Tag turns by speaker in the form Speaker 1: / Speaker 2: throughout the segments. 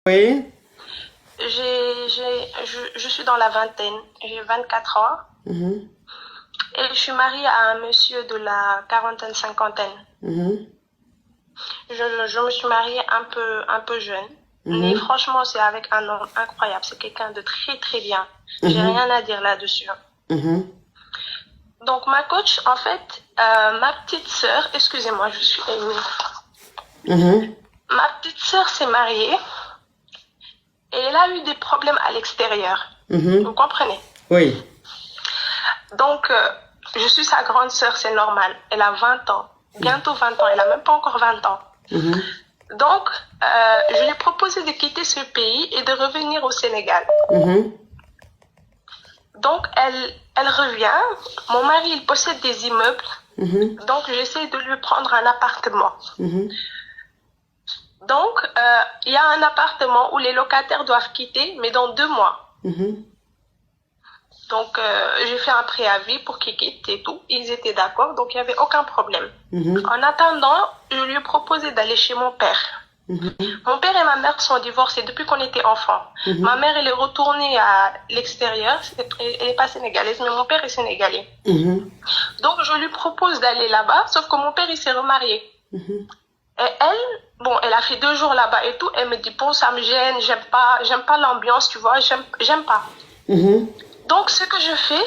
Speaker 1: Oui.
Speaker 2: Je suis dans la vingtaine, j'ai 24 ans
Speaker 1: Mhm.
Speaker 2: et je suis mariée à un monsieur de la quarantaine, cinquantaine.
Speaker 1: Mhm.
Speaker 2: Je me suis mariée un peu jeune, mais
Speaker 1: Mhm.
Speaker 2: franchement, c'est avec un homme incroyable. C'est quelqu'un de très, très bien. J'ai
Speaker 1: Mhm.
Speaker 2: rien à dire là-dessus.
Speaker 1: Mhm.
Speaker 2: Donc, ma coach, en fait, ma petite sœur, excusez-moi, je suis émue.
Speaker 1: Mhm.
Speaker 2: Ma petite sœur s'est mariée et elle a eu des problèmes à l'extérieur. Vous
Speaker 1: Mhm.
Speaker 2: comprenez?
Speaker 1: Oui.
Speaker 2: Donc, je suis sa grande sœur, c'est normal. Elle a 20 ans. Bientôt 20 ans. Elle a même pas encore 20 ans.
Speaker 1: Mhm.
Speaker 2: Donc, je lui ai proposé de quitter ce pays et de revenir au Sénégal.
Speaker 1: Mhm.
Speaker 2: Donc, elle revient. Mon mari, il possède des immeubles.
Speaker 1: Mhm.
Speaker 2: Donc, j'essaie de lui prendre un appartement.
Speaker 1: Mhm.
Speaker 2: Donc, il y a un appartement où les locataires doivent quitter, mais dans 2 mois.
Speaker 1: Mhm.
Speaker 2: Donc, j'ai fait un préavis pour qu'ils quittent et tout. Ils étaient d'accord, donc il n'y avait aucun problème.
Speaker 1: Mhm.
Speaker 2: En attendant, je lui ai proposé d'aller chez mon père.
Speaker 1: Mhm.
Speaker 2: Mon père et ma mère sont divorcés depuis qu'on était enfants. Ma
Speaker 1: Mhm.
Speaker 2: mère, elle est retournée à l'extérieur. Elle n'est pas sénégalaise, mais mon père est sénégalais.
Speaker 1: Mhm.
Speaker 2: Donc, je lui propose d'aller là-bas, sauf que mon père, il s'est remarié.
Speaker 1: Mhm.
Speaker 2: Et elle, bon, elle a fait 2 jours là-bas et tout. Elle me dit, bon, ça me gêne, j'aime pas l'ambiance, tu vois, j'aime pas.
Speaker 1: Mhm.
Speaker 2: Donc, ce que je fais,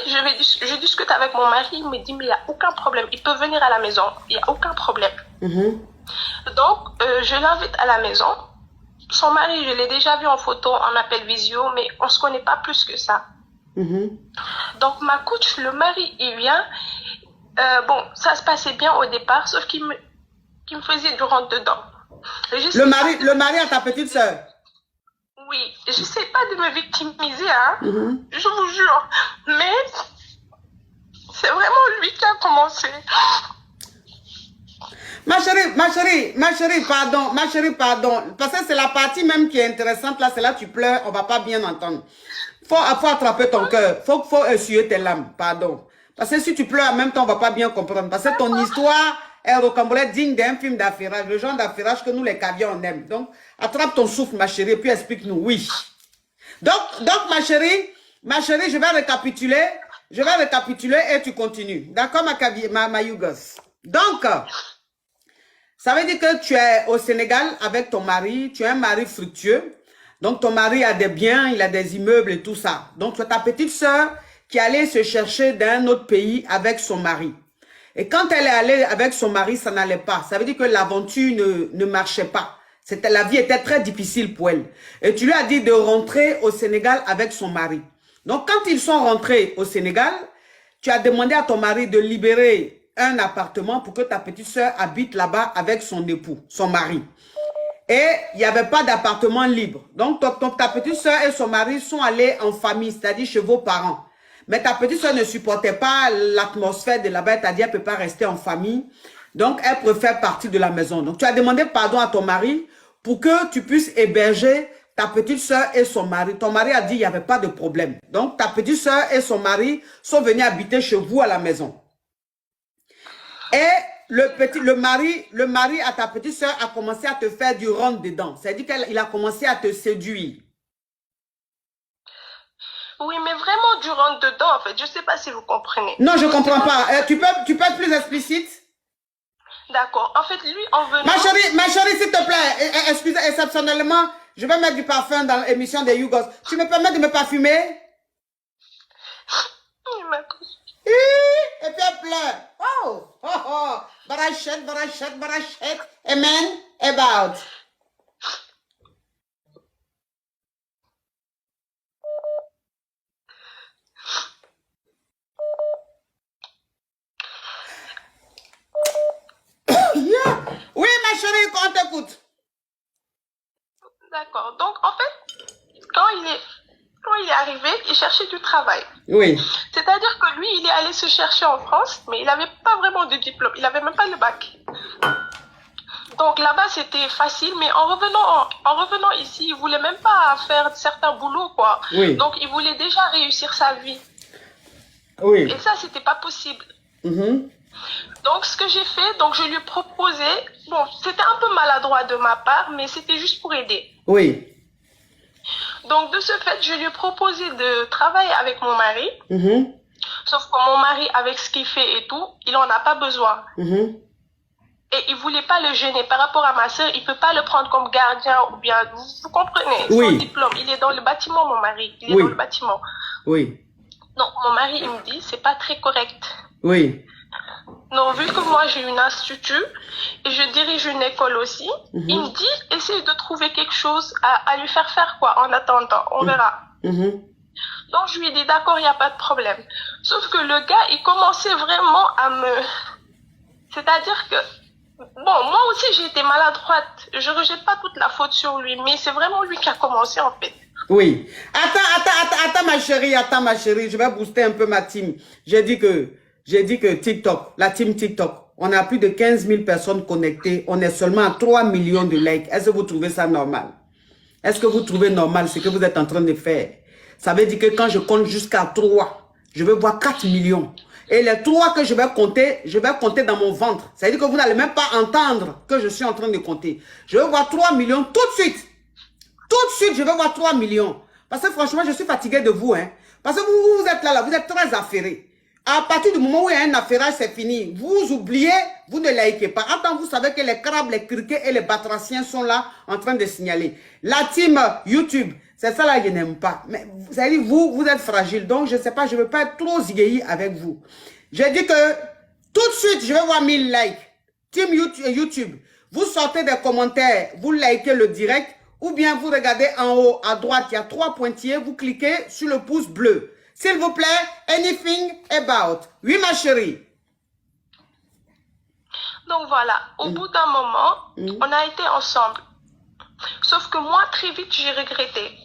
Speaker 2: je discute avec mon mari, il me dit, mais il n'y a aucun problème, il peut venir à la maison, il n'y a aucun problème.
Speaker 1: Mhm.
Speaker 2: Donc, je l'invite à la maison. Son mari, je l'ai déjà vu en photo, en appel visio, mais on ne se connaît pas plus que ça.
Speaker 1: Mhm.
Speaker 2: Donc, ma coach, le mari, il vient. Bon, ça se passait bien au départ, sauf qu'il me faisait du rentre-dedans.
Speaker 1: Le mari à ta petite sœur.
Speaker 2: Oui, j'essaie pas de me victimiser, hein,
Speaker 1: Mhm.
Speaker 2: je vous jure, mais c'est vraiment lui qui a commencé.
Speaker 1: Ma chérie, pardon. Parce que c'est la partie même qui est intéressante, là, c'est là que tu pleures, on va pas bien entendre. Faut attraper ton cœur, faut essuyer tes larmes, pardon. Parce que si tu pleures en même temps, on va pas bien comprendre. Parce que ton histoire est rocambolesque digne d'un film d'affairage, le genre d'affairage que nous, les caviars, on aime. Donc, attrape ton souffle, ma chérie, et puis explique-nous, oui. Donc, ma chérie, je vais récapituler et tu continues. D'accord, ma Yougos. Donc, ça veut dire que tu es au Sénégal avec ton mari, tu es un mari fructueux. Donc, ton mari a des biens, il a des immeubles et tout ça. Donc, tu as ta petite sœur qui allait se chercher dans un autre pays avec son mari. Et quand elle est allée avec son mari, ça n'allait pas. Ça veut dire que l'aventure ne marchait pas. La vie était très difficile pour elle. Et tu lui as dit de rentrer au Sénégal avec son mari. Donc, quand ils sont rentrés au Sénégal, tu as demandé à ton mari de libérer un appartement pour que ta petite sœur habite là-bas avec son époux, son mari. Et il n'y avait pas d'appartement libre. Donc, ta petite sœur et son mari sont allés en famille, c'est-à-dire chez vos parents. Mais ta petite sœur ne supportait pas l'atmosphère de là-bas, c'est-à-dire qu'elle ne peut pas rester en famille. Donc, elle préfère partir de la maison. Donc, tu as demandé pardon à ton mari pour que tu puisses héberger ta petite sœur et son mari. Ton mari a dit qu'il n'y avait pas de problème. Donc, ta petite sœur et son mari sont venus habiter chez vous à la maison. Et le mari à ta petite sœur a commencé à te faire du rentre dedans. C'est-à-dire qu'il a commencé à te séduire.
Speaker 2: Oui, mais vraiment du rentre dedans, en fait. Je ne sais pas si vous comprenez.
Speaker 1: Non, je ne comprends pas. Tu peux être plus explicite?
Speaker 2: D'accord. En fait, lui, en venant...
Speaker 1: Ma chérie, s'il te plaît, excusez, exceptionnellement, je vais mettre du parfum dans l'émission des Yougos. Tu me permets de me parfumer?
Speaker 2: Oui, ma coach.
Speaker 1: Et puis elle pleure. Oh, oh, oh. Barachette, barachette, barachette. Amen, about. Yeah. Oui, ma chérie, on t'écoute.
Speaker 2: D'accord. Donc, en fait, quand il est arrivé, il cherchait du travail.
Speaker 1: Oui.
Speaker 2: C'est-à-dire que lui, il est allé se chercher en France, mais il n'avait pas vraiment de diplôme. Il n'avait même pas le bac. Donc là-bas, c'était facile, mais en revenant ici, il voulait même pas faire certains boulots, quoi.
Speaker 1: Oui.
Speaker 2: Donc, il voulait déjà réussir sa vie.
Speaker 1: Oui.
Speaker 2: Et ça, c'était pas possible.
Speaker 1: Mhm.
Speaker 2: Donc, ce que j'ai fait, donc je lui ai proposé, bon, c'était un peu maladroit de ma part, mais c'était juste pour aider.
Speaker 1: Oui.
Speaker 2: Donc, de ce fait, je lui ai proposé de travailler avec mon mari. Sauf que mon mari, avec ce qu'il fait et tout, il en a pas besoin. Et il voulait pas le gêner. Par rapport à ma soeur, il peut pas le prendre comme gardien ou bien... Vous comprenez? Son diplôme, il est dans le bâtiment, mon mari. Il est dans le bâtiment. Donc, mon mari, il me dit, c'est pas très correct. Donc, vu que moi, j'ai une institut et je dirige une école aussi, il me dit, essaye de trouver quelque chose à lui faire quoi, en attendant. On verra. Donc, je lui ai dit, d'accord, il n'y a pas de problème. Sauf que le gars, il commençait vraiment à me... C'est-à-dire que, bon, moi aussi, j'ai été maladroite. Je rejette pas toute la faute sur lui, mais c'est vraiment lui qui a commencé, en fait.
Speaker 1: Oui. Attends, ma chérie, je vais booster un peu ma team. J'ai dit que TikTok, la team TikTok, on a plus de 15 000 personnes connectées. On est seulement à 3 millions de likes. Est-ce que vous trouvez ça normal? Est-ce que vous trouvez normal ce que vous êtes en train de faire? Ça veut dire que quand je compte jusqu'à 3, je vais voir 4 millions. Et les 3 que je vais compter dans mon ventre. Ça veut dire que vous n'allez même pas entendre que je suis en train de compter. Je vais voir 3 millions tout de suite. Tout de suite, je vais voir 3 millions. Parce que franchement, je suis fatigué de vous. Parce que vous êtes là, vous êtes très affairés. À partir du moment où il y a un affairage, c'est fini. Vous oubliez, vous ne likez pas. Attends, vous savez que les crabes, les criquets et les batraciens sont là en train de signaler. La team YouTube, c'est ça là que je n'aime pas. Mais vous allez, vous êtes fragile. Donc, je ne sais pas, je ne veux pas être trop zigueilli avec vous. J'ai dit que tout de suite, je vais voir 1000 likes. Team YouTube, vous sortez des commentaires, vous likez le direct. Ou bien vous regardez en haut à droite, il y a 3 pointillés, vous cliquez sur le pouce bleu. S'il vous plaît, anything about. Oui, ma chérie.
Speaker 2: Donc voilà, au bout d'un moment, on a été ensemble. Sauf que moi, très vite, j'ai regretté.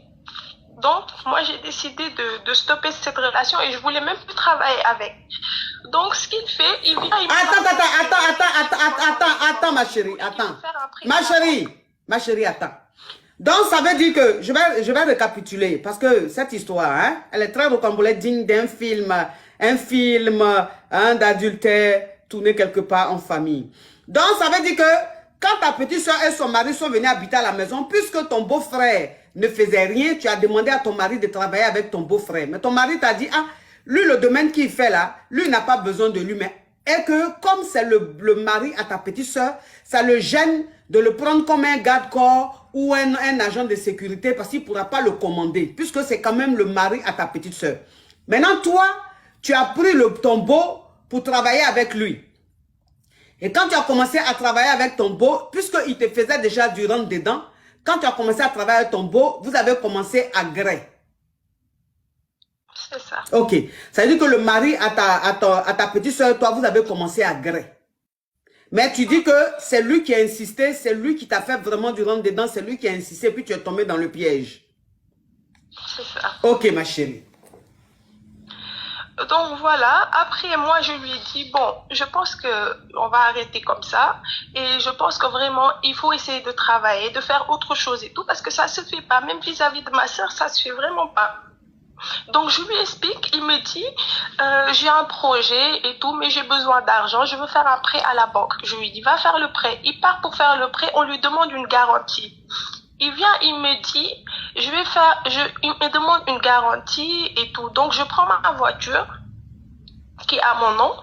Speaker 2: Donc, moi, j'ai décidé de stopper cette relation et je voulais même plus travailler avec. Donc, ce qu'il fait, il vient...
Speaker 1: Attends, ma chérie, attends. Ma chérie, attends. Donc, ça veut dire que, je vais récapituler, parce que cette histoire, elle est très rocambolesque, digne d'un film, d'adultère, tourné quelque part en famille. Donc, ça veut dire que, quand ta petite soeur et son mari sont venus habiter à la maison, puisque ton beau-frère ne faisait rien, tu as demandé à ton mari de travailler avec ton beau-frère. Mais ton mari t'a dit, ah, lui, le domaine qu'il fait là, lui n'a pas besoin de lui, mais et que comme c'est le mari à ta petite soeur, ça le gêne de le prendre comme un garde-corps ou un agent de sécurité parce qu'il ne pourra pas le commander, puisque c'est quand même le mari à ta petite soeur. Maintenant, toi, tu as pris le tombeau pour travailler avec lui. Et quand tu as commencé à travailler avec ton beau, puisqu'il te faisait déjà du rentre dedans, quand tu as commencé à travailler avec ton beau, vous avez commencé à gré.
Speaker 2: C'est ça.
Speaker 1: Ok. Ça veut dire que le mari à ta petite soeur, toi, vous avez commencé à gré. Mais tu dis que c'est lui qui a insisté, c'est lui qui t'a fait vraiment du rentre dedans, c'est lui qui a insisté, puis tu es tombé dans le piège.
Speaker 2: C'est ça.
Speaker 1: Ok, ma chérie.
Speaker 2: Donc voilà, après moi je lui ai dit, bon, je pense qu'on va arrêter comme ça et je pense que vraiment il faut essayer de travailler, de faire autre chose et tout parce que ça se fait pas, même vis-à-vis de ma soeur, ça se fait vraiment pas. Donc je lui explique, il me dit, j'ai un projet et tout, mais j'ai besoin d'argent, je veux faire un prêt à la banque. Je lui dis, va faire le prêt. Il part pour faire le prêt, on lui demande une garantie. Il vient, il me dit, il me demande une garantie et tout. Donc je prends ma voiture qui est à mon nom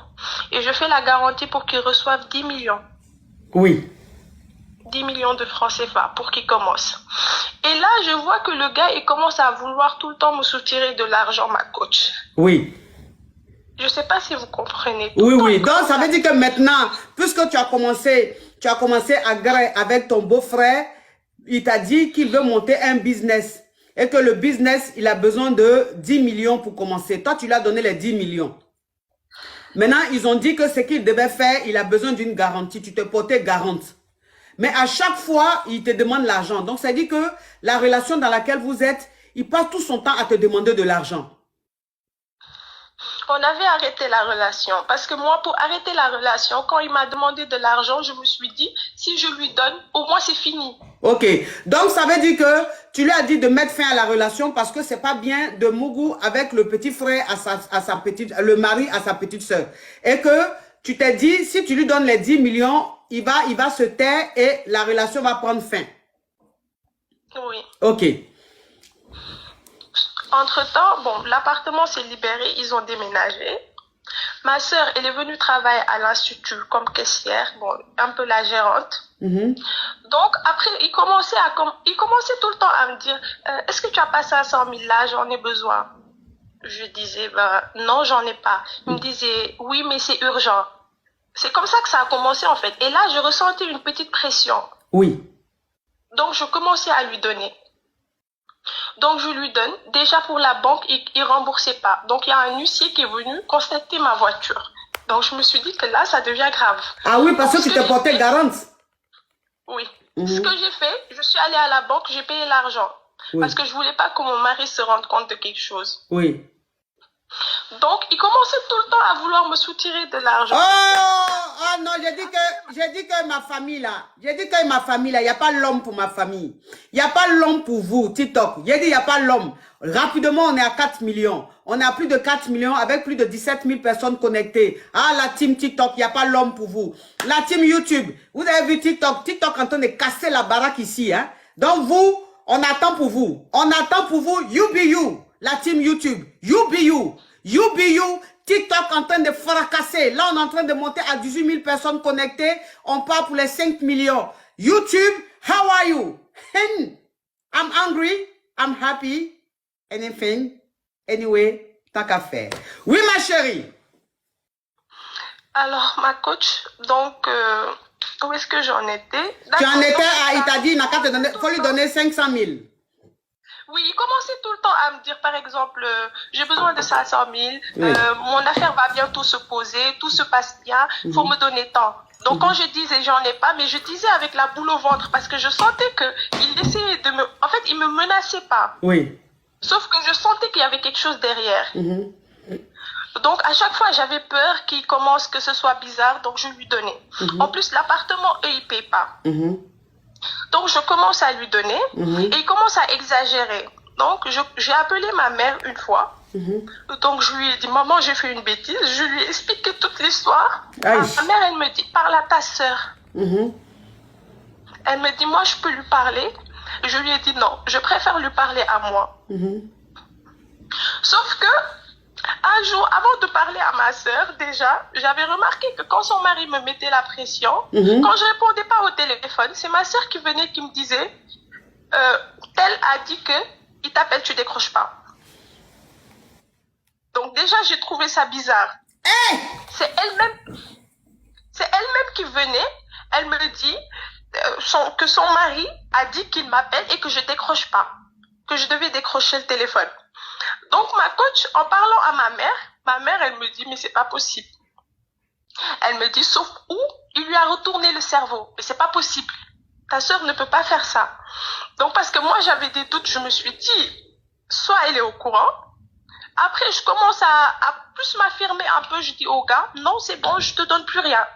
Speaker 2: et je fais la garantie pour qu'il reçoive 10 millions.
Speaker 1: Oui.
Speaker 2: 10 millions de francs CFA pour qu'il commence. Et là, je vois que le gars, il commence à vouloir tout le temps me soutirer de l'argent, ma coach.
Speaker 1: Oui.
Speaker 2: Je ne sais pas si vous comprenez.
Speaker 1: Oui. Donc, ça veut dire que maintenant, puisque tu as commencé à gré avec ton beau-frère, il t'a dit qu'il veut monter un business. Et que le business, il a besoin de 10 millions pour commencer. Toi, tu lui as donné les 10 millions. Maintenant, ils ont dit que ce qu'il devait faire, il a besoin d'une garantie. Tu te portais garante. Mais à chaque fois, il te demande l'argent. Donc, ça dit que la relation dans laquelle vous êtes, il passe tout son temps à te demander de l'argent.
Speaker 2: On avait arrêté la relation. Parce que moi, pour arrêter la relation, quand il m'a demandé de l'argent, je me suis dit, si je lui donne, au moins c'est fini. Ok.
Speaker 1: Donc, ça veut dire que tu lui as dit de mettre fin à la relation parce que c'est pas bien de mougou avec le petit frère le mari à sa petite soeur. Et que tu t'es dit, si tu lui donnes les 10 millions, il va se taire et la relation va prendre fin.
Speaker 2: Oui.
Speaker 1: Ok.
Speaker 2: Entre-temps, bon, l'appartement s'est libéré, ils ont déménagé. Ma sœur, elle est venue travailler à l'institut comme caissière, bon, un peu la gérante. Donc, après, il commençait tout le temps à me dire, est-ce que tu as pas 500 000 là, j'en ai besoin. Je disais, ben, non, j'en ai pas. Il me disait, oui, mais c'est urgent. C'est comme ça que ça a commencé, en fait. Et là, je ressentais une petite pression.
Speaker 1: Oui.
Speaker 2: Donc, je commençais à lui donner. Donc, je lui donne. Déjà, pour la banque, il remboursait pas. Donc, il y a un huissier qui est venu constater ma voiture. Donc, je me suis dit que là, ça devient grave.
Speaker 1: Ah oui, parce que tu te portais garante.
Speaker 2: Oui. Ce que j'ai fait, je suis allée à la banque, j'ai payé l'argent. Parce que je voulais pas que mon mari se rende compte de quelque chose.
Speaker 1: Oui.
Speaker 2: Donc, il commençait tout le temps à vouloir me soutirer de l'argent.
Speaker 1: Oh non, j'ai dit que ma famille là, il n'y a pas l'homme pour ma famille. Il n'y a pas l'homme pour vous, TikTok. J'ai dit, il n'y a pas l'homme. Rapidement, on est à 4 millions. On est à plus de 4 millions avec plus de 17 000 personnes connectées. Ah, la team TikTok, il n'y a pas l'homme pour vous. La team YouTube, vous avez vu TikTok. TikTok en train de casser la baraque ici. Hein? Donc vous, on attend pour vous. On attend pour vous, you be you. La team YouTube, you be you. You be you. TikTok en train de fracasser. Là, on est en train de monter à 18 000 personnes connectées. On part pour les 5 millions. YouTube, how are you? I'm angry. I'm happy. Anything. Anyway, tant qu'à faire. Oui, ma chérie.
Speaker 2: Alors, ma coach, donc, où est-ce que j'en étais?
Speaker 1: Tu en étais à, il t'a dit, il faut lui donner 500 000.
Speaker 2: Oui, il commençait tout le temps à me dire, par exemple, j'ai besoin de 500 000, mon affaire va bientôt se poser, tout se passe bien, il faut me donner tant. Donc, quand je disais, j'en ai pas, mais je disais avec la boule au ventre, parce que je sentais qu'il essayait de me... En fait, il me menaçait pas.
Speaker 1: Oui.
Speaker 2: Sauf que je sentais qu'il y avait quelque chose derrière. Donc, à chaque fois, j'avais peur qu'il commence, que ce soit bizarre, donc je lui donnais. En plus, l'appartement, eux, ils payent pas. Donc, je commence à lui donner et il commence à exagérer. Donc, j'ai appelé ma mère une fois. Donc, je lui ai dit, maman, j'ai fait une bêtise. Je lui ai expliqué toute l'histoire. Ma mère, elle me dit, parle à ta sœur. Elle me dit, moi, je peux lui parler. Je lui ai dit, non, je préfère lui parler à moi. Sauf que, un jour, avant de parler à ma sœur, déjà, j'avais remarqué que quand son mari me mettait la pression, quand je répondais pas au téléphone, c'est ma sœur qui venait, qui me disait, tel a dit que il t'appelle, tu décroches pas. Donc déjà, j'ai trouvé ça bizarre. C'est elle-même qui venait, elle me dit que son mari a dit qu'il m'appelle et que je décroche pas, que je devais décrocher le téléphone. Donc, ma coach, en parlant à ma mère, elle me dit, mais c'est pas possible. Elle me dit, sauf où il lui a retourné le cerveau. Mais c'est pas possible. Ta sœur ne peut pas faire ça. Donc, parce que moi, j'avais des doutes, je me suis dit, soit elle est au courant. Après, je commence à plus m'affirmer un peu. Je dis au gars, non, c'est bon, je te donne plus rien.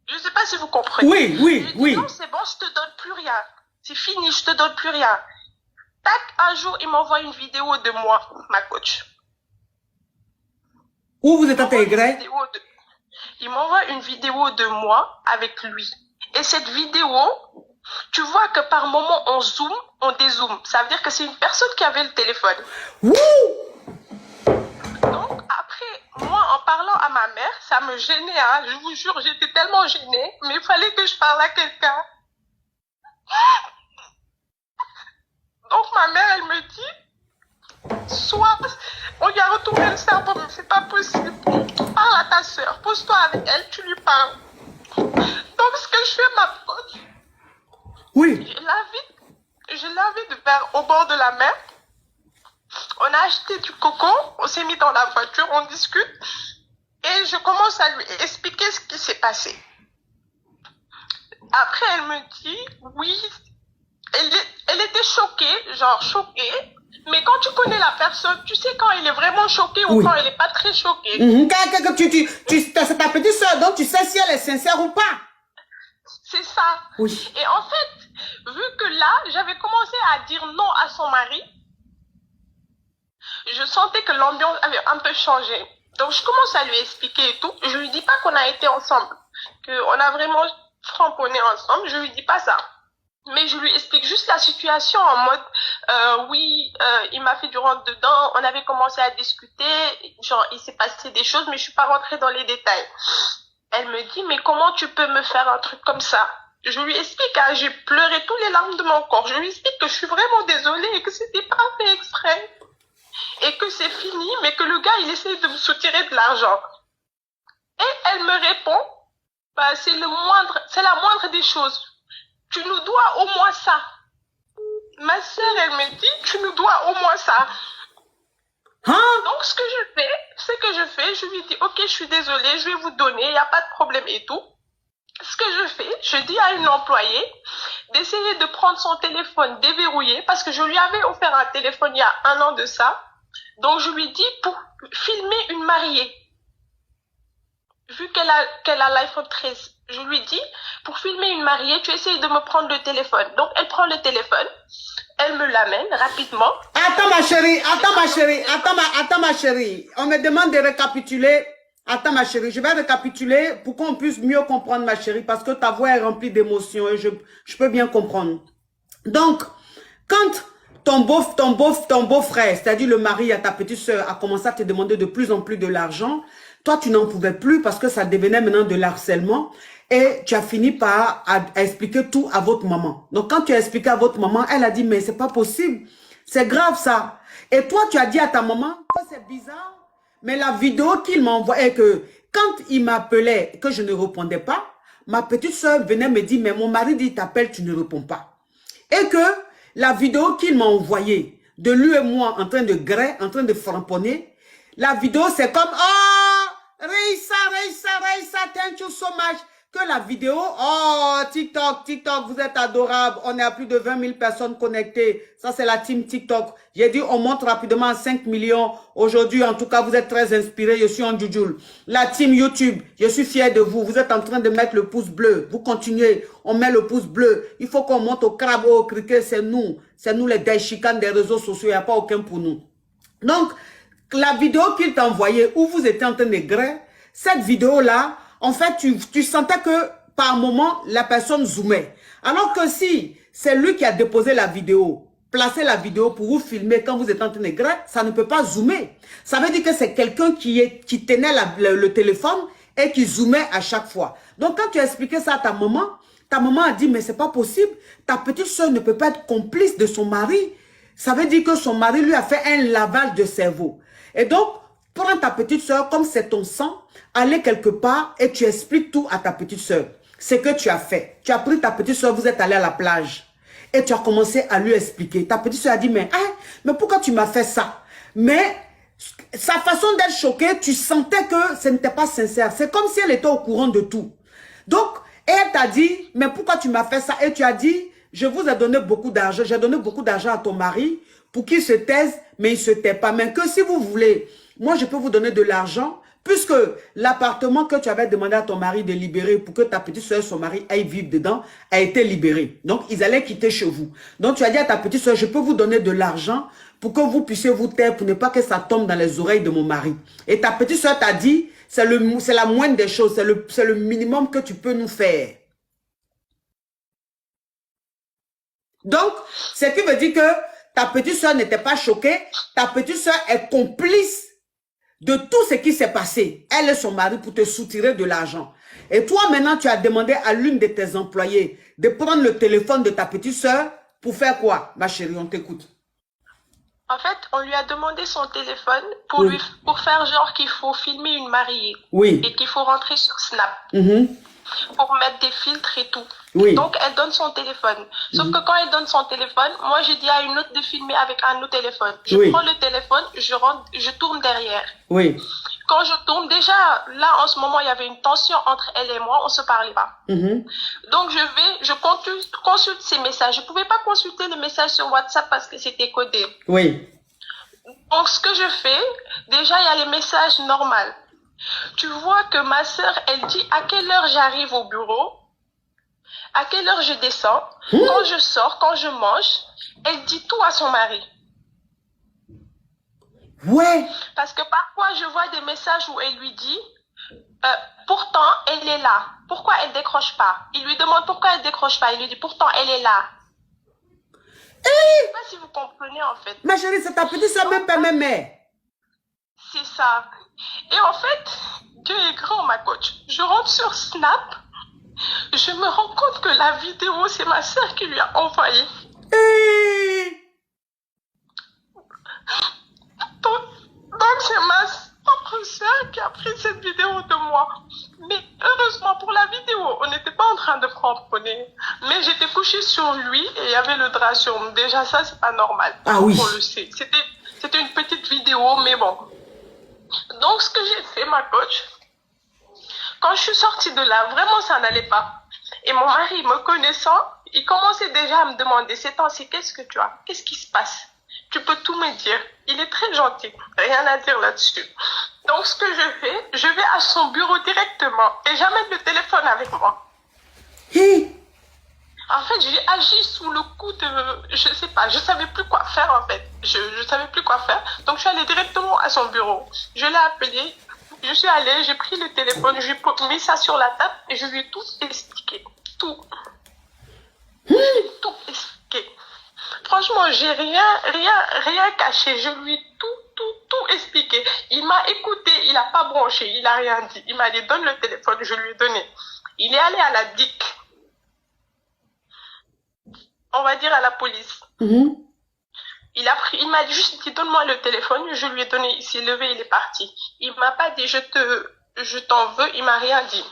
Speaker 2: Je sais pas si vous comprenez.
Speaker 1: Oui.
Speaker 2: Non, c'est bon, je te donne plus rien. C'est fini, je te donne plus rien. Tac, un jour, il m'envoie une vidéo de moi, ma coach.
Speaker 1: Où vous êtes intégré?
Speaker 2: Il m'envoie une vidéo de moi avec lui. Et cette vidéo, tu vois que par moment, on zoome, on dézoome. Ça veut dire que c'est une personne qui avait le téléphone. Donc, après, moi, en parlant à ma mère, ça me gênait. Hein. Je vous jure, j'étais tellement gênée. Mais il fallait que je parle à quelqu'un. Donc, ma mère, elle me dit, soit on lui a retourné le cerveau, mais c'est pas possible. Parle à ta sœur, pose-toi avec elle, tu lui parles. Donc, ce que je fais, ma pote, je l'invite vers au bord de la mer. On a acheté du coco, on s'est mis dans la voiture, on discute. Et je commence à lui expliquer ce qui s'est passé. Après, elle me dit, oui, elle était choquée, genre choquée. Mais quand tu connais la personne, tu sais quand elle est vraiment choquée ou quand elle n'est pas très choquée.
Speaker 1: C'est ta petite soeur, donc tu sais si elle est sincère ou pas.
Speaker 2: C'est ça. Et en fait, vu que là, j'avais commencé à dire non à son mari, je sentais que l'ambiance avait un peu changé. Donc, je commence à lui expliquer et tout. Je lui dis pas qu'on a été ensemble, qu'on a vraiment framponné ensemble. Je lui dis pas ça. Mais je lui explique juste la situation en mode, oui, il m'a fait du rentre-dedans, on avait commencé à discuter, genre, il s'est passé des choses, mais je suis pas rentrée dans les détails. Elle me dit, mais comment tu peux me faire un truc comme ça? Je lui explique, hein, j'ai pleuré tous les larmes de mon corps. Je lui explique que je suis vraiment désolée et que c'était pas fait exprès. Et que c'est fini, mais que le gars, il essaie de me soutirer de l'argent. Et elle me répond, bah, c'est la moindre des choses. Tu nous dois au moins ça. Ma sœur, elle me dit, tu nous dois au moins ça.
Speaker 1: Hein?
Speaker 2: Donc, ce que je fais, je lui dis, ok, je suis désolée, je vais vous donner, il n'y a pas de problème et tout. Ce que je fais, je dis à une employée d'essayer de prendre son téléphone déverrouillé parce que je lui avais offert un téléphone il y a 1 an de ça. Donc, je lui dis pour filmer une mariée. Vu qu'elle a l'iPhone 13, je lui dis, pour filmer une mariée, tu essayes de me prendre le téléphone. Donc, elle prend le téléphone, elle me l'amène rapidement.
Speaker 1: Attends ma chérie, attends ma chérie. On me demande de récapituler. Attends ma chérie, je vais récapituler pour qu'on puisse mieux comprendre ma chérie parce que ta voix est remplie d'émotions et je peux bien comprendre. Donc, quand ton beau-frère, c'est-à-dire le mari à ta petite soeur, a commencé à te demander de plus en plus de l'argent, toi, tu n'en pouvais plus parce que ça devenait maintenant de l'harcèlement et tu as fini par expliquer tout à votre maman. Donc, quand tu as expliqué à votre maman, elle a dit, mais c'est pas possible, c'est grave ça. Et toi, tu as dit à ta maman que c'est bizarre, mais la vidéo qu'il m'a envoyée, que quand il m'appelait, que je ne répondais pas, ma petite soeur venait me dire, mais mon mari dit, t'appelle, tu ne réponds pas. Et que la vidéo qu'il m'a envoyée, de lui et moi en train de grêler, en train de framponner, la vidéo c'est comme, oh, Reissa, thank you so much. Que la vidéo, oh, TikTok, vous êtes adorable. On est à plus de 20 000 personnes connectées. Ça, c'est la team TikTok. J'ai dit, on monte rapidement à 5 millions. Aujourd'hui, en tout cas, vous êtes très inspirés. Je suis en Djoujoul. La team YouTube, je suis fier de vous. Vous êtes en train de mettre le pouce bleu. Vous continuez. On met le pouce bleu. Il faut qu'on monte au crabe, au cricket. C'est nous. C'est nous les déchicanes des réseaux sociaux. Il n'y a pas aucun pour nous. Donc, la vidéo qu'il t'a envoyée où vous étiez en train de grêler, cette vidéo-là, en fait, tu sentais que par moment, la personne zoomait. Alors que si c'est lui qui a déposé la vidéo, placé la vidéo pour vous filmer quand vous êtes en train de grêler, ça ne peut pas zoomer. Ça veut dire que c'est quelqu'un qui tenait le téléphone et qui zoomait à chaque fois. Donc, quand tu as expliqué ça à ta maman a dit, mais c'est pas possible. Ta petite soeur ne peut pas être complice de son mari. Ça veut dire que son mari lui a fait un lavage de cerveau. Et donc, prends ta petite soeur, comme c'est ton sang, allez quelque part et tu expliques tout à ta petite soeur. Ce que tu as fait. Tu as pris ta petite soeur, vous êtes allé à la plage. Et tu as commencé à lui expliquer. Ta petite soeur a dit, mais pourquoi tu m'as fait ça? Mais sa façon d'être choquée, tu sentais que ce n'était pas sincère. C'est comme si elle était au courant de tout. Donc, elle t'a dit, mais pourquoi tu m'as fait ça? Et tu as dit, je vous ai donné beaucoup d'argent. J'ai donné beaucoup d'argent à ton mari pour qu'il se taise, mais il ne se tait pas. Mais que si vous voulez, moi, je peux vous donner de l'argent, puisque l'appartement que tu avais demandé à ton mari de libérer pour que ta petite soeur et son mari aillent vivre dedans, a été libéré. Donc, ils allaient quitter chez vous. Donc, tu as dit à ta petite soeur, je peux vous donner de l'argent pour que vous puissiez vous taire, pour ne pas que ça tombe dans les oreilles de mon mari. Et ta petite soeur t'a dit, c'est la moindre des choses, c'est le minimum que tu peux nous faire. Donc, ce qui veut dire que ta petite soeur n'était pas choquée, ta petite soeur est complice de tout ce qui s'est passé. Elle et son mari pour te soutirer de l'argent. Et toi, maintenant, tu as demandé à l'une de tes employés de prendre le téléphone de ta petite soeur pour faire quoi, ma chérie, on t'écoute.
Speaker 2: En fait, on lui a demandé son téléphone pour faire genre qu'il faut filmer une mariée.
Speaker 1: Oui.
Speaker 2: Et qu'il faut rentrer sur Snap. Pour mettre des filtres et tout.
Speaker 1: Oui.
Speaker 2: Donc, elle donne son téléphone. Sauf que quand elle donne son téléphone, moi, j'ai dit à une autre de filmer avec un autre téléphone. Je prends le téléphone, je tourne derrière.
Speaker 1: Oui.
Speaker 2: Quand je tourne, déjà, là, en ce moment, il y avait une tension entre elle et moi, on se parlait pas. Donc, je consulte ses messages. Je pouvais pas consulter les messages sur WhatsApp parce que c'était codé.
Speaker 1: Oui.
Speaker 2: Donc, ce que je fais, déjà, il y a les messages normaux. Tu vois que ma sœur, elle dit à quelle heure j'arrive au bureau, à quelle heure je descends, quand je sors, quand je mange, elle dit tout à son mari.
Speaker 1: Ouais.
Speaker 2: Parce que parfois, je vois des messages où elle lui dit, Pourtant, elle est là. Pourquoi elle décroche pas? Il lui demande pourquoi elle décroche pas. Il lui dit pourtant, elle est là. Je sais pas si vous comprenez en fait.
Speaker 1: Ma chérie, c'est ta petite soeur, même pas même mère.
Speaker 2: C'est ça. Et en fait, Dieu est grand, ma coach. Je rentre sur Snap. Je me rends compte que la vidéo, c'est ma soeur qui lui a envoyé. Donc c'est ma propre soeur qui a pris cette vidéo de moi. Mais heureusement pour la vidéo, on n'était pas en train de cramponner. Mais j'étais couchée sur lui et il y avait le drap sur nous. Déjà ça, c'est pas normal.
Speaker 1: Ah oui.
Speaker 2: On le sait. C'était une petite vidéo, mais bon. Donc ce que j'ai fait, ma coach, quand je suis sortie de là, vraiment ça n'allait pas. Et mon mari, me connaissant, il commençait déjà à me demander, ces temps-ci, qu'est-ce que tu as? Qu'est-ce qui se passe? Tu peux tout me dire. Il est très gentil. Rien à dire là-dessus. Donc, ce que je fais, je vais à son bureau directement et j'amène le téléphone avec moi. En fait, j'ai agi sous le coup de... Je sais pas, je savais plus quoi faire en fait. Je savais plus quoi faire. Donc, je suis allée directement à son bureau. Je l'ai appelé. Je suis allée, j'ai pris le téléphone, je lui ai mis ça sur la table et je lui ai tout expliqué. Tout. Tout expliqué. Franchement, j'ai rien caché. Je lui ai tout expliqué. Il m'a écouté, il n'a pas bronché, il n'a rien dit. Il m'a dit, donne le téléphone, je lui ai donné. Il est allé à la DIC. On va dire à la police. Il m'a juste dit, donne-moi le téléphone, je lui ai donné, il s'est levé, il est parti. Il m'a pas dit, je t'en veux, il m'a rien dit.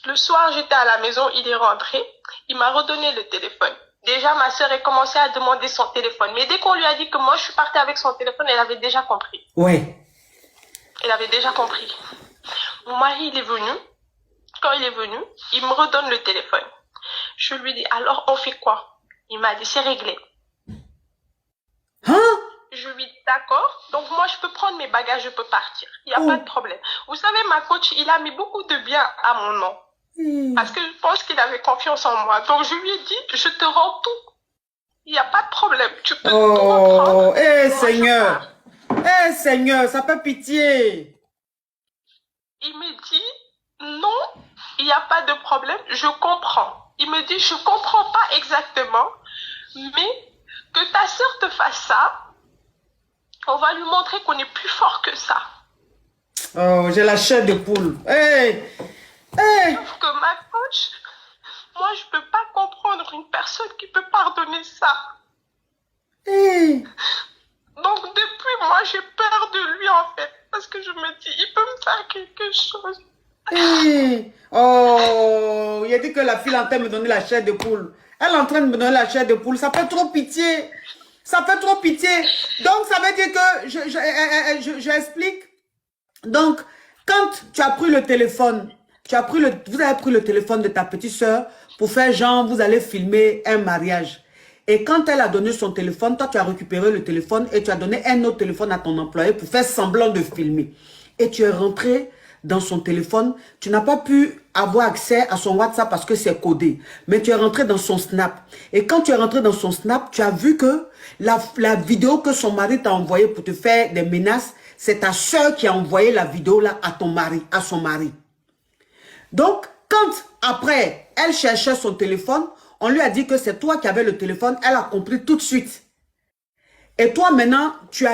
Speaker 2: Le soir, j'étais à la maison, il est rentré, il m'a redonné le téléphone. Déjà, ma sœur a commencé à demander son téléphone. Mais dès qu'on lui a dit que moi, je suis partie avec son téléphone, elle avait déjà compris.
Speaker 1: Ouais.
Speaker 2: Elle avait déjà compris. Mon mari, il est venu. Quand il est venu, il me redonne le téléphone. Je lui dis, alors on fait quoi? Il m'a dit, c'est réglé.
Speaker 1: Hein?
Speaker 2: Je lui dis, d'accord. Donc moi, je peux prendre mes bagages, je peux partir. Il n'y a pas de problème. Vous savez, ma coach, il a mis beaucoup de bien à mon nom. Parce que je pense qu'il avait confiance en moi. Donc je lui ai dit, je te rends tout. Il n'y a pas de problème. Tu peux tout reprendre.
Speaker 1: Seigneur. Seigneur, ça fait pitié.
Speaker 2: Il me dit, non, il n'y a pas de problème. Je comprends. Il me dit, je comprends pas exactement. Mais que ta sœur te fasse ça, on va lui montrer qu'on est plus fort que ça.
Speaker 1: Oh, j'ai la chair de poule.
Speaker 2: Sauf que ma coach, moi, je peux pas comprendre une personne qui peut pardonner ça. Donc, depuis, moi, j'ai peur de lui, en fait. Parce que je me dis, il peut me faire quelque chose.
Speaker 1: Oh, il a dit que la fille est en train de me donner la chair de poule. Elle est en train de me donner la chair de poule. Ça fait trop pitié. Ça fait trop pitié. Donc, ça veut dire que je explique. Donc, quand tu as pris le téléphone, vous avez pris le téléphone de ta petite soeur pour faire genre, vous allez filmer un mariage. Et quand elle a donné son téléphone, toi, tu as récupéré le téléphone et tu as donné un autre téléphone à ton employé pour faire semblant de filmer. Et tu es rentré dans son téléphone. Tu n'as pas pu avoir accès à son WhatsApp parce que c'est codé. Mais tu es rentré dans son Snap. Et quand tu es rentré dans son Snap, tu as vu que la vidéo que son mari t'a envoyée pour te faire des menaces, c'est ta soeur qui a envoyé la vidéo là à ton mari, à son mari. Donc, quand après, elle cherchait son téléphone, on lui a dit que c'est toi qui avais le téléphone, elle a compris tout de suite. Et toi maintenant, tu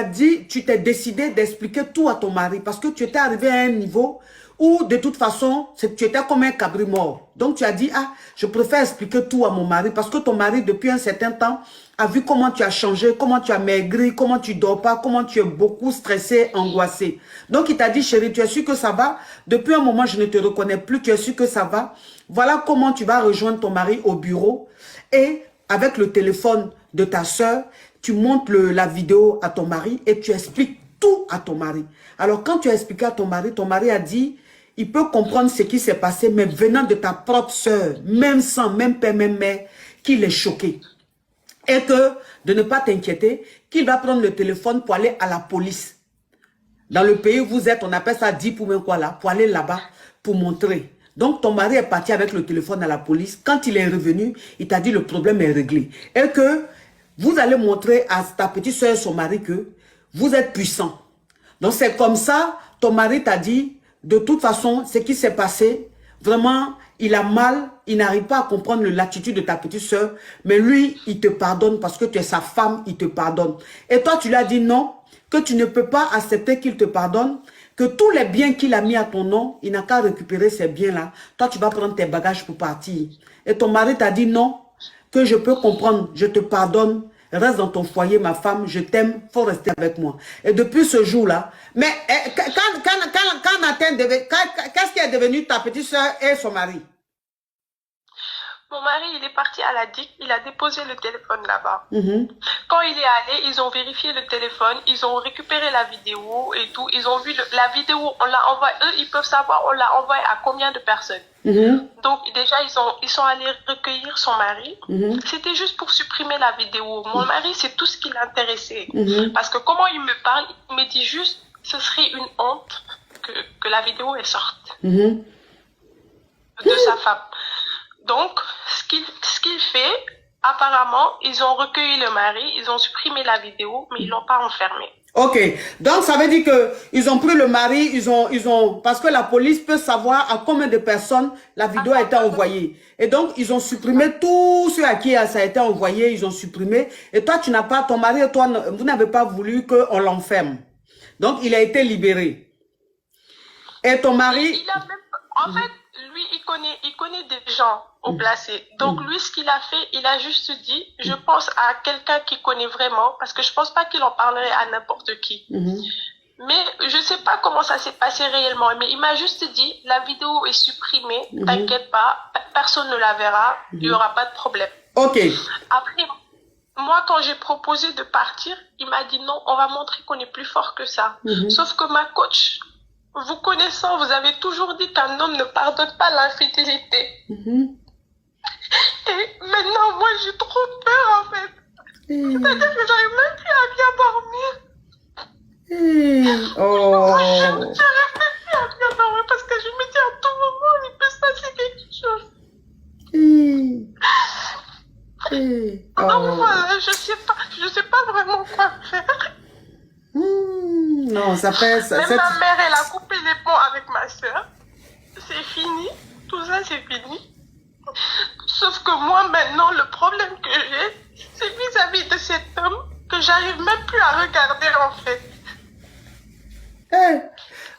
Speaker 1: t'es décidé d'expliquer tout à ton mari parce que tu étais arrivé à un niveau où de toute façon, tu étais comme un cabri mort. Donc tu as dit, ah, je préfère expliquer tout à mon mari parce que ton mari, depuis un certain temps, a vu comment tu as changé, comment tu as maigri, comment tu dors pas, comment tu es beaucoup stressé, angoissé. Donc il t'a dit, chérie, tu es sûr que ça va? Depuis un moment, je ne te reconnais plus, tu es sûr que ça va? Voilà comment tu vas rejoindre ton mari au bureau et avec le téléphone de ta soeur, tu montres la vidéo à ton mari et tu expliques tout à ton mari. Alors quand tu as expliqué à ton mari a dit, il peut comprendre ce qui s'est passé, mais venant de ta propre soeur, même sans, même père, même mère, qu'il est choqué. Et que de ne pas t'inquiéter, qu'il va prendre le téléphone pour aller à la police. Dans le pays où vous êtes, on appelle ça 10 pour même quoi là, pour aller là-bas, pour montrer. Donc ton mari est parti avec le téléphone à la police. Quand il est revenu, il t'a dit le problème est réglé. Et que vous allez montrer à ta petite soeur et son mari que vous êtes puissant. Donc c'est comme ça, ton mari t'a dit, de toute façon, ce qui s'est passé, vraiment, il a mal, il n'arrive pas à comprendre l'attitude de ta petite soeur, mais lui, il te pardonne parce que tu es sa femme, il te pardonne. Et toi, tu lui as dit non, que tu ne peux pas accepter qu'il te pardonne, que tous les biens qu'il a mis à ton nom, il n'a qu'à récupérer ces biens-là. Toi, tu vas prendre tes bagages pour partir. Et ton mari t'a dit non, que je peux comprendre, je te pardonne, reste dans ton foyer, ma femme, je t'aime, faut rester avec moi. Et depuis ce jour-là, mais quand Nathan qu'est-ce qui est devenu ta petite soeur et son mari?
Speaker 2: Mon mari, il est parti à la DIC, il a déposé le téléphone là-bas.
Speaker 1: Mhm.
Speaker 2: Quand il est allé, ils ont vérifié le téléphone, ils ont récupéré la vidéo et tout. Ils ont vu la vidéo, on l'a envoyé, eux, ils peuvent savoir, on l'a envoyé à combien de personnes.
Speaker 1: Mhm.
Speaker 2: Donc déjà, ils sont allés recueillir son mari.
Speaker 1: Mhm.
Speaker 2: C'était juste pour supprimer la vidéo. Mon mari, c'est tout ce qui l'intéressait.
Speaker 1: Mhm.
Speaker 2: Parce que comment il me parle, il me dit juste, ce serait une honte que la vidéo elle sorte
Speaker 1: Mhm.
Speaker 2: de sa femme. Donc, ce qu'il fait, apparemment, ils ont recueilli le mari, ils ont supprimé la vidéo, mais ils l'ont pas enfermé.
Speaker 1: Ok, donc ça veut dire que ils ont pris le mari, parce que la police peut savoir à combien de personnes la vidéo a été envoyée. Et donc, ils ont supprimé tous ceux à qui ça a été envoyé, ils ont supprimé. Et toi, tu n'as pas, ton mari et toi, vous n'avez pas voulu qu'on l'enferme. Donc, il a été libéré. Et ton mari...
Speaker 2: En fait, lui, il connaît des gens au placé. Donc, lui, ce qu'il a fait, il a juste dit, je pense à quelqu'un qui connaît vraiment, parce que je pense pas qu'il en parlerait à n'importe qui. Mais je sais pas comment ça s'est passé réellement, mais il m'a juste dit, la vidéo est supprimée, t'inquiète pas, personne ne la verra, il y aura pas de problème.
Speaker 1: Ok.
Speaker 2: Après, moi, quand j'ai proposé de partir, il m'a dit non, on va montrer qu'on est plus fort que ça. Sauf que ma coach, vous connaissant, vous avez toujours dit qu'un homme ne pardonne pas l'infidélité. Et maintenant, moi, j'ai trop peur, en fait. C'est-à-dire que j'arrive même plus à bien dormir.
Speaker 1: Oh.
Speaker 2: J'arrive même plus à bien dormir parce que je me dis à tout moment, il peut se passer quelque chose. Donc voilà, je sais pas vraiment quoi faire.
Speaker 1: Non, ça fait...
Speaker 2: Même ma mère, elle a coupé les ponts avec ma soeur. C'est fini. Tout ça, c'est fini. Sauf que moi, maintenant, le problème que j'ai, c'est vis-à-vis de cet homme que j'arrive même plus à regarder, en fait.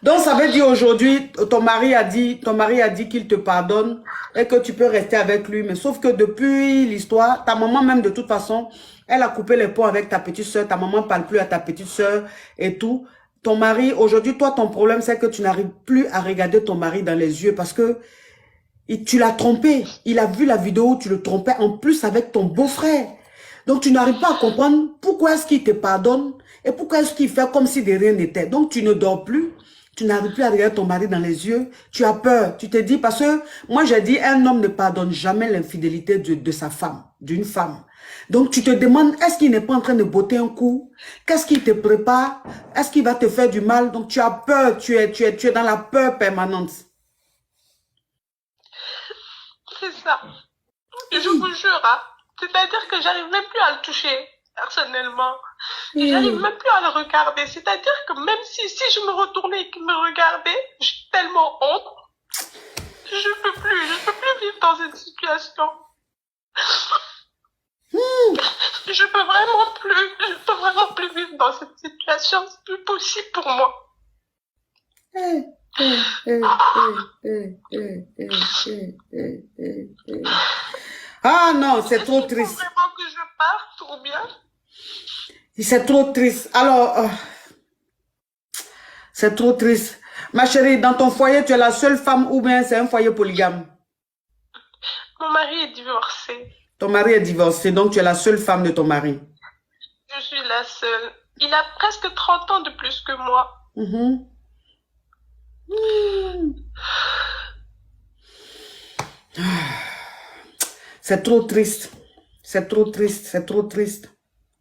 Speaker 1: Donc, ça veut dire aujourd'hui, ton mari a dit qu'il te pardonne et que tu peux rester avec lui. Mais sauf que depuis l'histoire, ta maman même, de toute façon, elle a coupé les ponts avec ta petite soeur. Ta maman ne parle plus à ta petite soeur et tout. Ton mari, aujourd'hui, toi, ton problème, c'est que tu n'arrives plus à regarder ton mari dans les yeux parce que tu l'as trompé. Il a vu la vidéo où tu le trompais en plus avec ton beau-frère. Donc, tu n'arrives pas à comprendre pourquoi est-ce qu'il te pardonne et pourquoi est-ce qu'il fait comme si de rien n'était. Donc, tu ne dors plus. Tu n'arrives plus à regarder ton mari dans les yeux. Tu as peur. Tu te dis, parce que moi, j'ai dit, un homme ne pardonne jamais l'infidélité de sa femme, d'une femme. Donc, tu te demandes, est-ce qu'il n'est pas en train de botter un coup? Qu'est-ce qu'il te prépare? Est-ce qu'il va te faire du mal? Donc, tu as peur. Tu es dans la peur permanente.
Speaker 2: C'est ça. Je vous jure, hein. C'est-à-dire que j'arrive même plus à le toucher, personnellement. J'arrive même plus à le regarder. C'est-à-dire que même si je me retournais et qu'il me regardait, j'ai tellement honte. Je peux plus vivre dans cette situation. Je peux vraiment plus vivre dans cette situation. C'est plus possible pour moi.
Speaker 1: Ah non, c'est trop triste.
Speaker 2: Il faut vraiment que je parte ou bien?
Speaker 1: C'est trop triste. Alors, c'est trop triste. Ma chérie, dans ton foyer, tu es la seule femme ou bien c'est un foyer polygame?
Speaker 2: Mon mari est divorcé.
Speaker 1: Ton mari est divorcé, donc tu es la seule femme de ton mari.
Speaker 2: Je suis la seule. Il a presque 30 ans de plus que moi.
Speaker 1: C'est trop triste. C'est trop triste. C'est trop triste.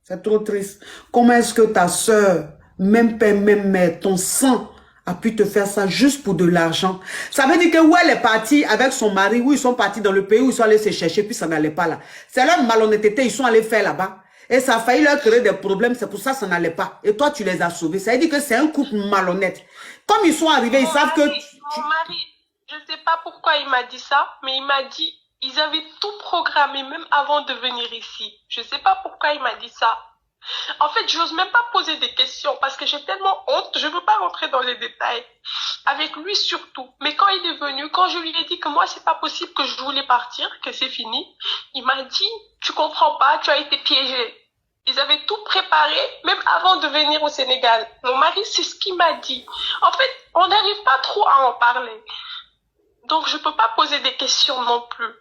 Speaker 1: C'est trop triste. Comment est-ce que ta soeur, même père, même mère, ton sang, a pu te faire ça juste pour de l'argent? Ça veut dire que où elle est partie avec son mari, où ils sont partis dans le pays où ils sont allés se chercher, puis ça n'allait pas là. C'est leur malhonnêteté, ils sont allés faire là-bas. Et ça a failli leur créer des problèmes, c'est pour ça que ça n'allait pas. Et toi, tu les as sauvés. Ça veut dire que c'est un couple malhonnête. Comme ils sont arrivés, ils savent que...
Speaker 2: Mon mari, je ne sais pas pourquoi il m'a dit ça, mais il m'a dit, ils avaient tout programmé même avant de venir ici. Je ne sais pas pourquoi il m'a dit ça. En fait, j'ose même pas poser des questions parce que j'ai tellement honte, je veux pas rentrer dans les détails. Avec lui surtout. Mais quand il est venu, quand je lui ai dit que moi, c'est pas possible, que je voulais partir, que c'est fini, il m'a dit, tu comprends pas, tu as été piégé. Ils avaient tout préparé, même avant de venir au Sénégal. Mon mari, c'est ce qu'il m'a dit. En fait, on n'arrive pas trop à en parler. Donc, je peux pas poser des questions non plus.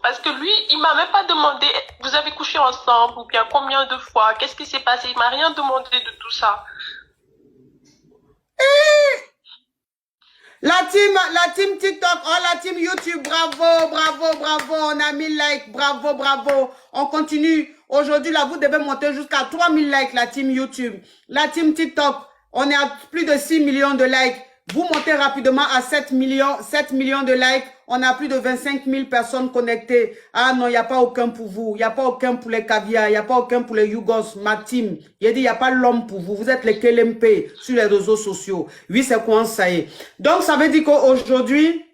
Speaker 2: Parce que lui, il m'a même pas demandé, vous avez couché ensemble ou bien combien de fois, qu'est-ce qui s'est passé, il m'a rien demandé de tout ça.
Speaker 1: La team TikTok, oh la team YouTube, bravo, bravo, bravo, on a 1000 likes, bravo, bravo. On continue. Aujourd'hui, là, vous devez monter jusqu'à 3000 likes, la team YouTube. La team TikTok, on est à plus de 6 millions de likes. Vous montez rapidement à 7 millions de likes. On a plus de 25 000 personnes connectées. Ah non, il n'y a pas aucun pour vous. Il n'y a pas aucun pour les caviars. Il n'y a pas aucun pour les Yougos, ma team. Il a dit, il n'y a pas l'homme pour vous. Vous êtes les KLMP sur les réseaux sociaux. Oui, c'est quoi ça y est. Donc, ça veut dire qu'aujourd'hui,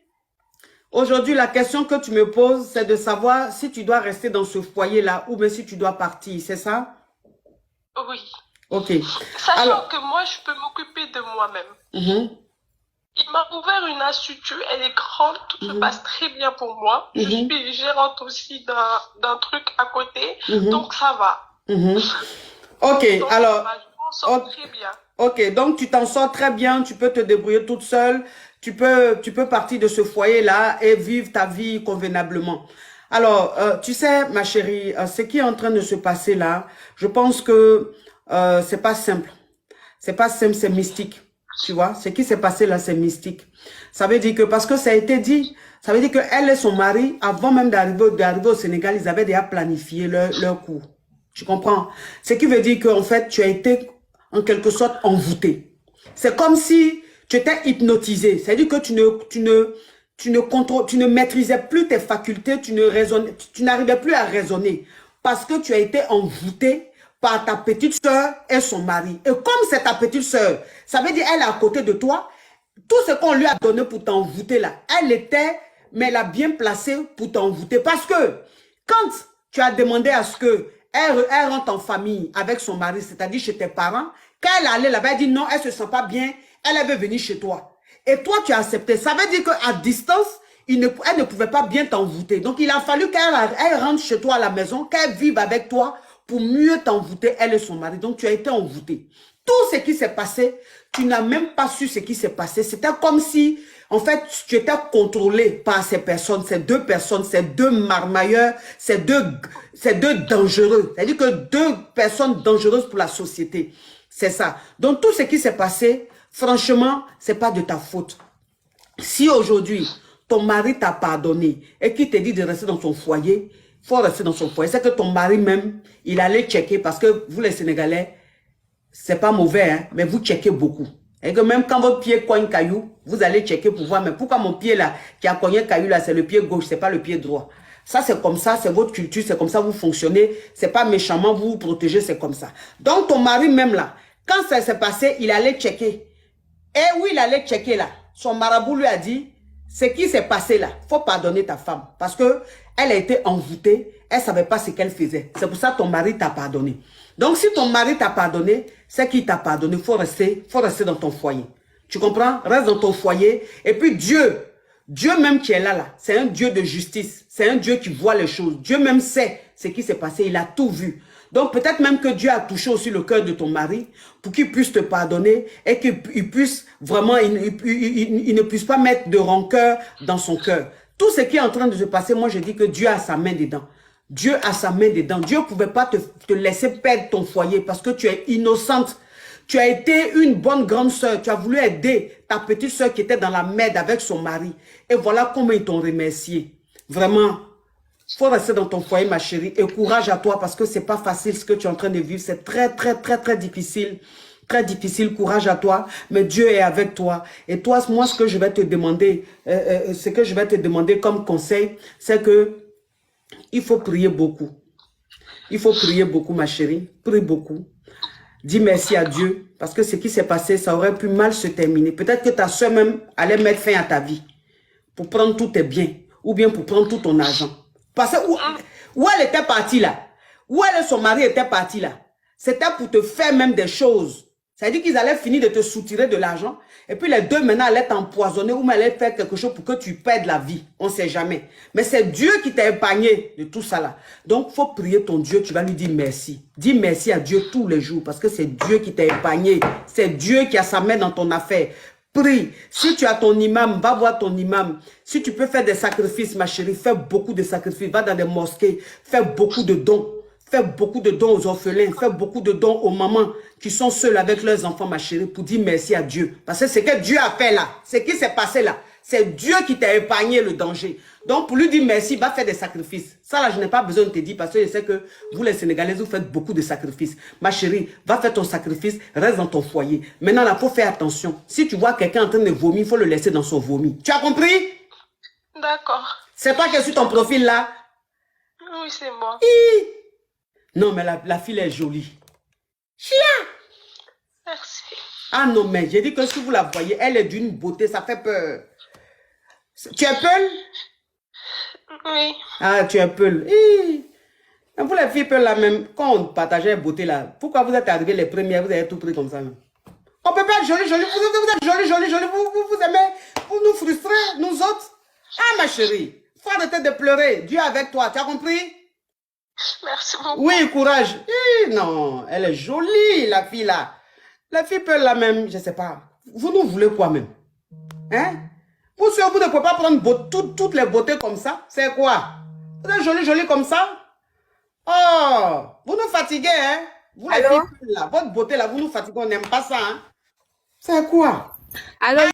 Speaker 1: la question que tu me poses, c'est de savoir si tu dois rester dans ce foyer-là ou bien si tu dois partir. C'est ça?
Speaker 2: Oui.
Speaker 1: Ok.
Speaker 2: Sachant
Speaker 1: Alors,
Speaker 2: que moi, je peux m'occuper de moi-même. Il m'a ouvert une institut, elle est grande, tout se passe très bien pour moi. Je suis gérante aussi d'un truc à côté, donc ça va.
Speaker 1: Ok,
Speaker 2: Donc,
Speaker 1: alors,
Speaker 2: je m'en sors très bien.
Speaker 1: ok, donc tu t'en sors très bien, tu peux te débrouiller toute seule, tu peux partir de ce foyer-là et vivre ta vie convenablement. Alors, tu sais, ma chérie, ce qui est en train de se passer là, je pense que c'est pas simple. C'est pas simple, c'est mystique. Tu vois, ce qui s'est passé là, c'est mystique. Ça veut dire que, parce que ça a été dit, ça veut dire qu'elle et son mari, avant même d'arriver au Sénégal, ils avaient déjà planifié leur coup. Tu comprends? Ce qui veut dire qu'en fait, tu as été en quelque sorte envoûté. C'est comme si tu étais hypnotisé. C'est-à-dire que tu ne maîtrisais plus tes facultés, tu n'arrivais plus à raisonner parce que tu as été envoûté par ta petite soeur et son mari. Et comme c'est ta petite soeur, ça veut dire elle est à côté de toi, tout ce qu'on lui a donné pour t'envoûter là, mais elle a bien placé pour t'envoûter. Parce que quand tu as demandé à ce que elle rentre en famille avec son mari, c'est-à-dire chez tes parents, quand elle allait là-bas, elle dit non, elle se sent pas bien, elle veut venir chez toi. Et toi, tu as accepté. Ça veut dire qu'à distance, elle ne pouvait pas bien t'envoûter. Donc, il a fallu qu'elle rentre chez toi à la maison, qu'elle vive avec toi, pour mieux t'envoûter, elle et son mari. Donc, tu as été envoûté. Tout ce qui s'est passé, tu n'as même pas su ce qui s'est passé. C'était comme si, en fait, tu étais contrôlé par ces personnes, ces deux marmailleurs, ces deux dangereux. C'est-à-dire que deux personnes dangereuses pour la société. C'est ça. Donc, tout ce qui s'est passé, franchement, c'est pas de ta faute. Si aujourd'hui, ton mari t'a pardonné et qu'il te dit de rester dans son foyer, il faut rester dans son foyer. C'est que ton mari même, il allait checker parce que vous les Sénégalais, c'est pas mauvais, hein, mais vous checkez beaucoup. Et que même quand votre pied cogne caillou, vous allez checker pour voir, mais pourquoi mon pied là, qui a cogné caillou là, c'est le pied gauche, c'est pas le pied droit. Ça c'est comme ça, c'est votre culture, c'est comme ça vous fonctionnez, c'est pas méchamment, vous vous protégez, c'est comme ça. Donc ton mari même là, quand ça s'est passé, il allait checker. Et oui, il allait checker là. Son marabout lui a dit, ce qui s'est passé là, il faut pardonner ta femme. Parce que elle a été envoûtée, elle ne savait pas ce qu'elle faisait. C'est pour ça que ton mari t'a pardonné. Donc si ton mari t'a pardonné, c'est qu'il t'a pardonné. Il faut rester dans ton foyer. Tu comprends? Reste dans ton foyer. Et puis Dieu même qui est là, c'est un Dieu de justice. C'est un Dieu qui voit les choses. Dieu même sait ce qui s'est passé. Il a tout vu. Donc peut-être même que Dieu a touché aussi le cœur de ton mari pour qu'il puisse te pardonner et qu'il puisse vraiment, il ne puisse pas mettre de rancœur dans son cœur. Tout ce qui est en train de se passer, moi je dis que Dieu a sa main dedans. Dieu a sa main dedans. Dieu ne pouvait pas te laisser perdre ton foyer parce que tu es innocente. Tu as été une bonne grande sœur. Tu as voulu aider ta petite sœur qui était dans la merde avec son mari. Et voilà comment ils t'ont remercié. Vraiment. Il faut rester dans ton foyer, ma chérie. Et courage à toi parce que c'est pas facile ce que tu es en train de vivre. C'est très, très, très, très difficile. Très difficile. Courage à toi. Mais Dieu est avec toi. Et toi, moi, ce que je vais te demander, comme conseil, c'est que il faut prier beaucoup. Il faut prier beaucoup, ma chérie. Prie beaucoup. Dis merci à Dieu. Parce que ce qui s'est passé, ça aurait pu mal se terminer. Peut-être que ta soeur même allait mettre fin à ta vie. Pour prendre tous tes biens. Ou bien pour prendre tout ton argent. Parce que où elle était partie là. Où elle et son mari étaient partis là. C'était pour te faire même des choses. Ça veut dire qu'ils allaient finir de te soutirer de l'argent. Et puis les deux maintenant allaient t'empoisonner ou allaient faire quelque chose pour que tu perdes la vie. On ne sait jamais. Mais c'est Dieu qui t'a épargné de tout ça là. Donc il faut prier ton Dieu. Tu vas lui dire merci. Dis merci à Dieu tous les jours. Parce que c'est Dieu qui t'a épargné. C'est Dieu qui a sa main dans ton affaire. Prie. Si tu as ton imam, va voir ton imam. Si tu peux faire des sacrifices, ma chérie, fais beaucoup de sacrifices. Va dans des mosquées. Fais beaucoup de dons. Fais beaucoup de dons aux orphelins. Fais beaucoup de dons aux mamans qui sont seules avec leurs enfants, ma chérie, pour dire merci à Dieu. Parce que ce que Dieu a fait là, ce qui s'est passé là, c'est Dieu qui t'a épargné le danger. Donc, pour lui dire merci, va faire des sacrifices. Ça là, je n'ai pas besoin de te dire parce que je sais que vous, les Sénégalais, vous faites beaucoup de sacrifices. Ma chérie, va faire ton sacrifice, reste dans ton foyer. Maintenant, là, il faut faire attention. Si tu vois quelqu'un en train de vomir, il faut le laisser dans son vomi. Tu as compris?
Speaker 2: D'accord.
Speaker 1: C'est toi qui es sur ton profil là?
Speaker 2: Oui, c'est moi.
Speaker 1: Non, mais la fille est jolie. Chia!
Speaker 2: Merci.
Speaker 1: Ah non, mais j'ai dit que si vous la voyez, elle est d'une beauté, ça fait peur. Tu es Peul?
Speaker 2: Oui.
Speaker 1: Ah, tu es Peul. Vous les filles Peul là même, quand on partageait la beauté là, pourquoi vous êtes arrivés les premières, vous avez tout pris comme ça même? On peut pas être joli, joli, vous êtes joli, joli, joli, vous aimez, vous nous frustrez, nous autres. Ah ma chérie, faut arrêter de pleurer, Dieu est avec toi, tu as compris?
Speaker 2: Merci beaucoup.
Speaker 1: Oui, courage. Non, elle est jolie, la fille là. La fille peut la même, je sais pas. Vous nous voulez quoi même? Hein? Vous ne pouvez pas prendre toutes les beautés comme ça? C'est quoi? Vous êtes jolie, jolie comme ça? Oh, vous nous fatiguez, hein? Vous les filles là, votre beauté là, vous nous fatiguez, on n'aime pas ça, hein? C'est quoi?
Speaker 3: Alors,